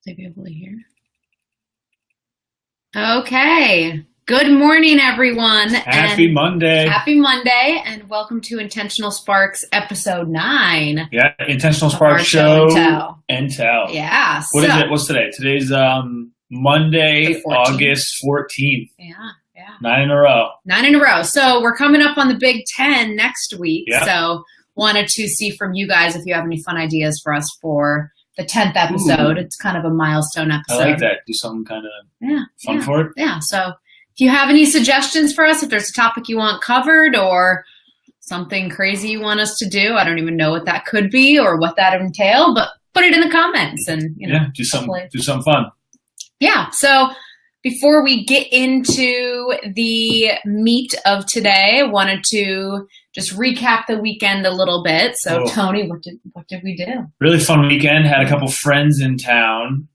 They be able to hear? Okay. Good morning, everyone. Happy Monday. Happy Monday, and welcome to Intentional Sparks episode 9. Yeah, Intentional Sparks show and tell. Yeah. What is it? What's today? Today's Monday, August 14th. Yeah. 9 in a row. 9 in a row. So we're coming up on the Big Ten next week. Yeah. So wanted to see from you guys if you have any fun ideas for us for the 10th episode. Ooh. It's kind of a milestone episode. I like that. Do something kind of fun for it. Yeah. So if you have any suggestions for us, if there's a topic you want covered or something crazy you want us to do, I don't even know what that could be or what that would entail, but put it in the comments and do something fun. Yeah. So before we get into the meat of today, I wanted to just recap the weekend a little bit. So Tony, what did we do? Really fun weekend. Had a couple friends in town.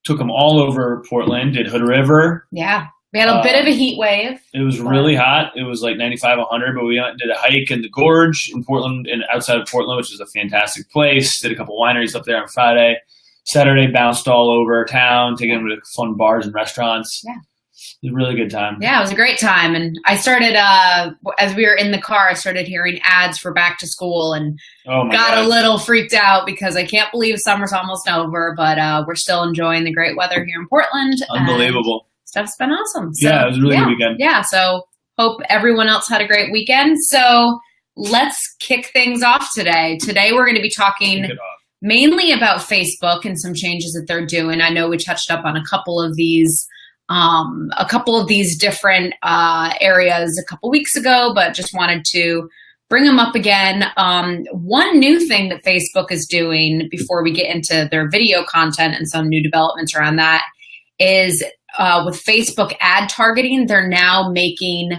Took them all over Portland. Did Hood River. Yeah. We had a bit of a heat wave. It was really hot. It was like 95, 100, but we went and did a hike in the Gorge in Portland and outside of Portland, which is a fantastic place. Did a couple wineries up there on Friday. Saturday, bounced all over town, taking them to fun bars and restaurants. Yeah. It was a really good time. Yeah, it was a great time. And I started, as we were in the car, I started hearing ads for back to school and got a little freaked out because I can't believe summer's almost over, but we're still enjoying the great weather here in Portland. Unbelievable. Stuff's been awesome. So, yeah, it was a really good weekend. Yeah, so hope everyone else had a great weekend. So let's kick things off today. Today we're going to be talking mainly about Facebook and some changes that they're doing. I know we touched up on a couple of these different areas a couple weeks ago, but just wanted to bring them up again. One new thing that Facebook is doing before we get into their video content and some new developments around that is with Facebook ad targeting, they're now making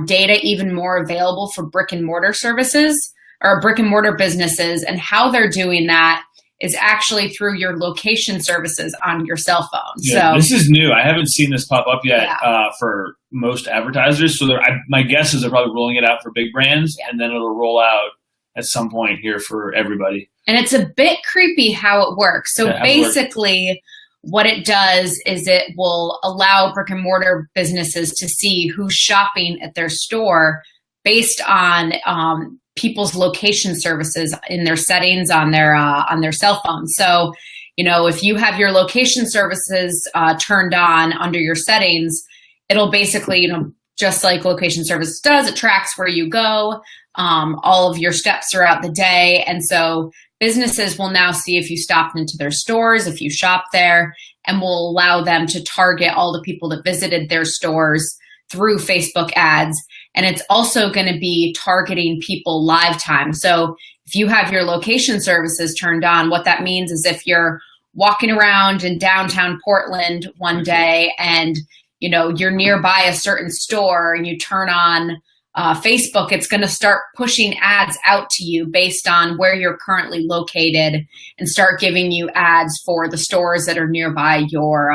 data even more available for brick and mortar services or brick and mortar businesses. And how they're doing that is actually through your location services on your cell phone. Yeah, so this is new. I haven't seen this pop up yet for most advertisers. So my guess is they're probably rolling it out for big brands, and then it'll roll out at some point here for everybody. And it's a bit creepy how it works. So basically what it does is it will allow brick and mortar businesses to see who's shopping at their store based on people's location services in their settings on their cell phone. So, if you have your location services turned on under your settings, it'll basically, just like location services does, it tracks where you go, all of your steps throughout the day. And so businesses will now see if you stopped into their stores, if you shop there, and will allow them to target all the people that visited their stores through Facebook ads. And it's also going to be targeting people live time. So if you have your location services turned on, what that means is if you're walking around in downtown Portland one day and you're nearby a certain store and you turn on Facebook, it's going to start pushing ads out to you based on where you're currently located and start giving you ads for the stores that are nearby your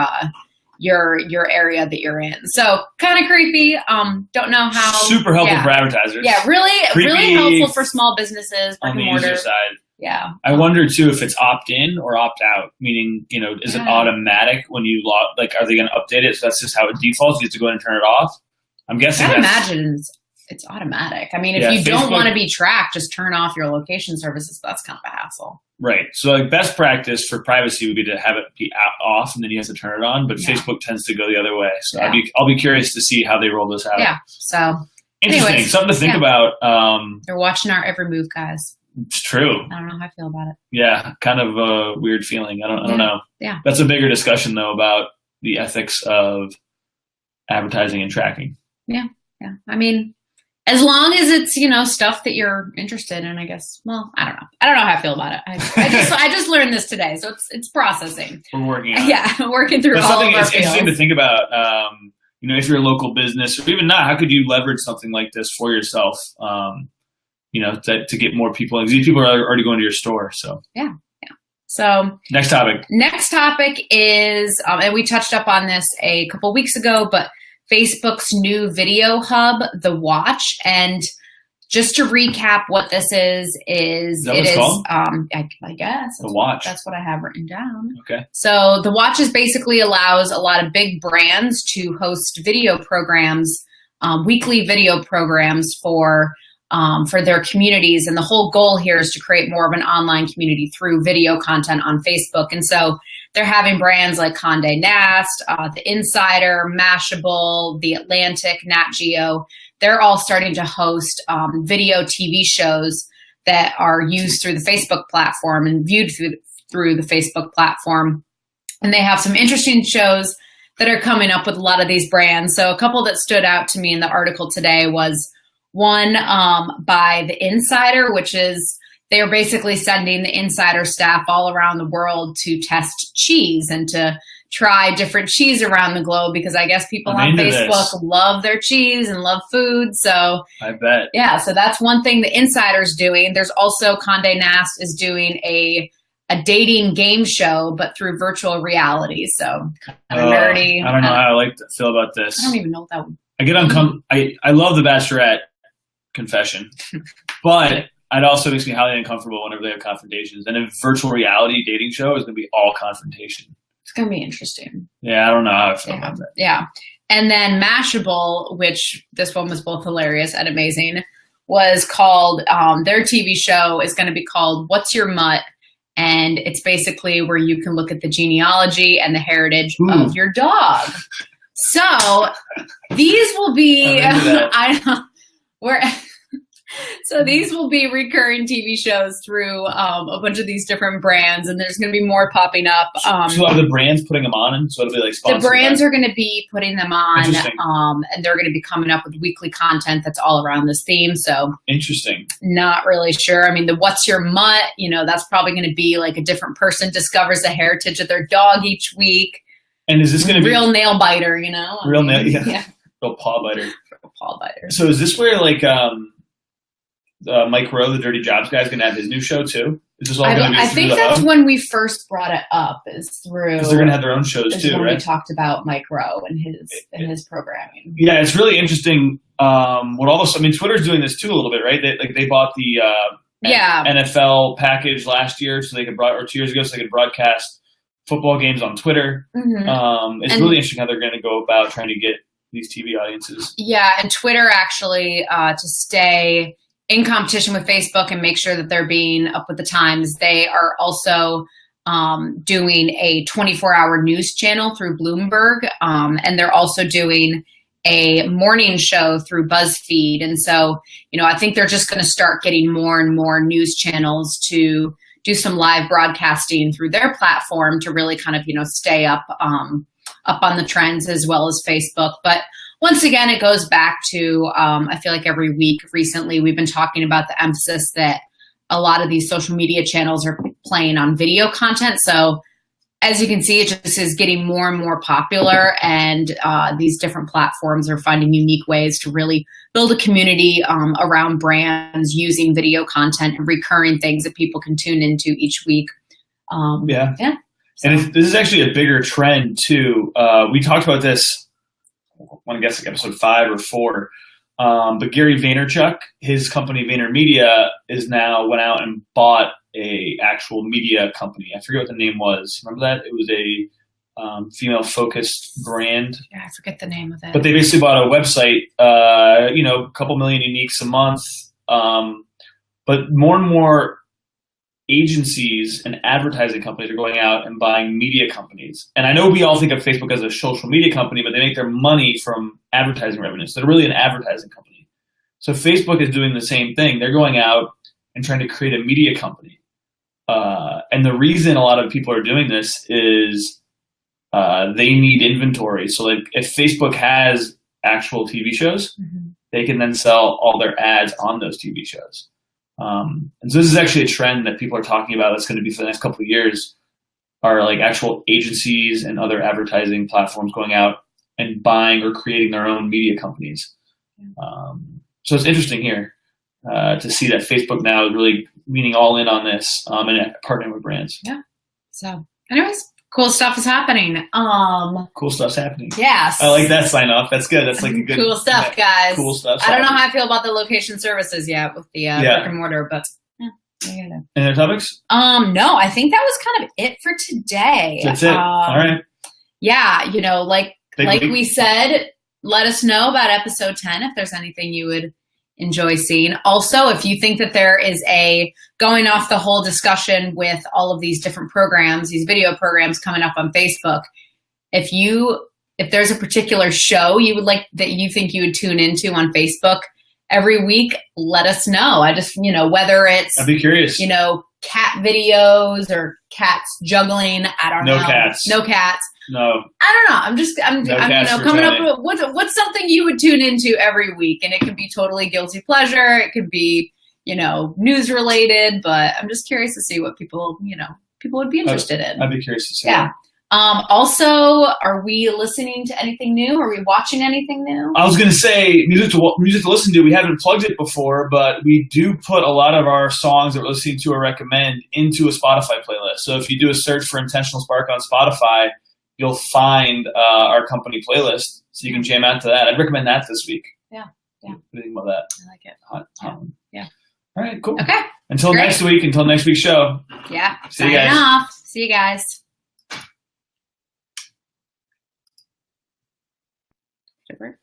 area that you're in. So kind of creepy. Don't know how. Super helpful for advertisers. Yeah, really helpful for small businesses. On the user side. Yeah. I wonder too if it's opt-in or opt-out, meaning, is it automatic when you log, are they going to update it? So that's just how it defaults. You have to go in and turn it off. I'm guessing I imagine it's automatic. I mean, if you don't want to be tracked, just turn off your location services. That's kind of a hassle. Right. So best practice for privacy would be to have it be off and then you have to turn it on. But Facebook tends to go the other way. So I'll be curious to see how they roll this out. Yeah. So interesting. Something to think about. They're watching our every move, guys. It's true. I don't know how I feel about it. Yeah. Kind of a weird feeling. I don't know. Yeah. That's a bigger discussion though about the ethics of advertising and tracking. Yeah. Yeah. I mean, as long as it's, stuff that you're interested in, I guess. Well, I don't know. I don't know how I feel about it. I just learned this today, so it's processing. We're working on it. Yeah, working through all of our it's fields. Interesting to think about, if you're a local business, or even not, how could you leverage something like this for yourself, to get more people? Because these people are already going to your store, so. Yeah. So next topic is, and we touched up on this a couple weeks ago, but Facebook's new video hub, The Watch, and just to recap what this is it is called? I guess the watch. That's what I have written down. Okay. So the watch is basically allows a lot of big brands to host video programs, weekly video programs for their communities. And the whole goal here is to create more of an online community through video content on Facebook. And so they're having brands like Condé Nast, The Insider, Mashable, The Atlantic, Nat Geo. They're all starting to host video TV shows that are used through the Facebook platform and viewed through the Facebook platform. And they have some interesting shows that are coming up with a lot of these brands. So a couple that stood out to me in the article today was one by The Insider, which is they are basically sending the Insider staff all around the world to test cheese and to try different cheese around the globe, because I guess people on Facebook love their cheese and love food. So I bet. Yeah, so that's one thing the Insider's doing. There's also Condé Nast is doing a dating game show, but through virtual reality. So kind of nerdy. I don't know how I feel about this. I don't even know what that would. I get I love The Bachelorette, confession, but it also makes me highly uncomfortable whenever they have confrontations. And a virtual reality dating show is going to be all confrontation. It's going to be interesting. Yeah, I don't know how I feel about that. Yeah. And then Mashable, which this one was both hilarious and amazing, was called, their TV show is going to be called What's Your Mutt? And it's basically where you can look at the genealogy and the heritage of your dog. So these will be, so these will be recurring TV shows through a bunch of these different brands, and there's going to be more popping up. So are the brands putting them on? And so it'll be like sponsored? The brands are going to be putting them on, and they're going to be coming up with weekly content that's all around this theme. So interesting. Not really sure. I mean, the What's Your Mutt? That's probably going to be like a different person discovers the heritage of their dog each week. And is this going to be real nail biter? Real nail, yeah. Real paw biter. Real paw biter. So is this where Mike Rowe, the Dirty Jobs guy, is going to have his new show too? Is this all going to be? I think that's when we first brought it up. Is through because they're going to have their own shows too, when right? We talked about Mike Rowe and his programming. Yeah, it's really interesting. Twitter's doing this too a little bit, right? They bought the NFL package last year, so they could or 2 years ago, so they could broadcast football games on Twitter. Mm-hmm. It's really interesting how they're going to go about trying to get these TV audiences. Yeah, and Twitter actually to stay in competition with Facebook and make sure that they're being up with the times, they are also doing a 24-hour news channel through Bloomberg, and they're also doing a morning show through BuzzFeed. And so, I think they're just going to start getting more and more news channels to do some live broadcasting through their platform to really kind of, stay up on the trends as well as Facebook. But once again, it goes back to, I feel like every week recently, we've been talking about the emphasis that a lot of these social media channels are playing on video content. So as you can see, it just is getting more and more popular, and these different platforms are finding unique ways to really build a community around brands using video content and recurring things that people can tune into each week. Yeah. So. And this is actually a bigger trend too. We talked about this, I want to guess like episode 5 or 4. But Gary Vaynerchuk, his company VaynerMedia, is now went out and bought a actual media company. I forget what the name was. Remember that? It was a female-focused brand. Yeah, I forget the name of it. But they basically bought a website, a couple million uniques a month. But more and more agencies and advertising companies are going out and buying media companies. And I know we all think of Facebook as a social media company, but they make their money from advertising revenue. So they're really an advertising company. So Facebook is doing the same thing. They're going out and trying to create a media company. And the reason a lot of people are doing this is they need inventory. So like if Facebook has actual TV shows, they can then sell all their ads on those TV shows. And so this is actually a trend that people are talking about that's going to be for the next couple of years, are like actual agencies and other advertising platforms going out and buying or creating their own media companies. So it's interesting here to see that Facebook now is really leaning all in on this and partnering with brands. Yeah. So anyways, Cool stuff is happening. Cool stuff's happening. Yes. I like that sign off. That's good. That's like a good cool stuff, guys. Cool stuff. I don't know how I feel about the location services yet with the brick and mortar, but Any other topics? No, I think that was kind of it for today. That's it. All right. Yeah, you know, like week. we said, let us know about episode 10 if there's anything you would enjoy seeing. Also, if you think that there is going off the whole discussion with all of these different programs, these video programs coming up on Facebook, if there's a particular show you would like that you think you would tune into on Facebook every week, let us know. I just, whether it's, I'd be curious, cat videos or cats juggling. I don't know. No cats. No. I don't know. I'm coming up with what's something you would tune into every week, and it could be totally guilty pleasure. It could be, news related, but I'm just curious to see what people would be interested in. I'd be curious to see. Yeah. Also, are we listening to anything new? Are we watching anything new? I was going to say music to listen to. We haven't plugged it before, but we do put a lot of our songs that we're listening to or recommend into a Spotify playlist. So if you do a search for Intentional Spark on Spotify, you'll find our company playlist, so you can jam out to that. I'd recommend that this week. Yeah. What do you think about that? I like it. Yeah. All right, cool. Okay. Until next week's show. Yeah. See you guys. Off. See you guys. Super.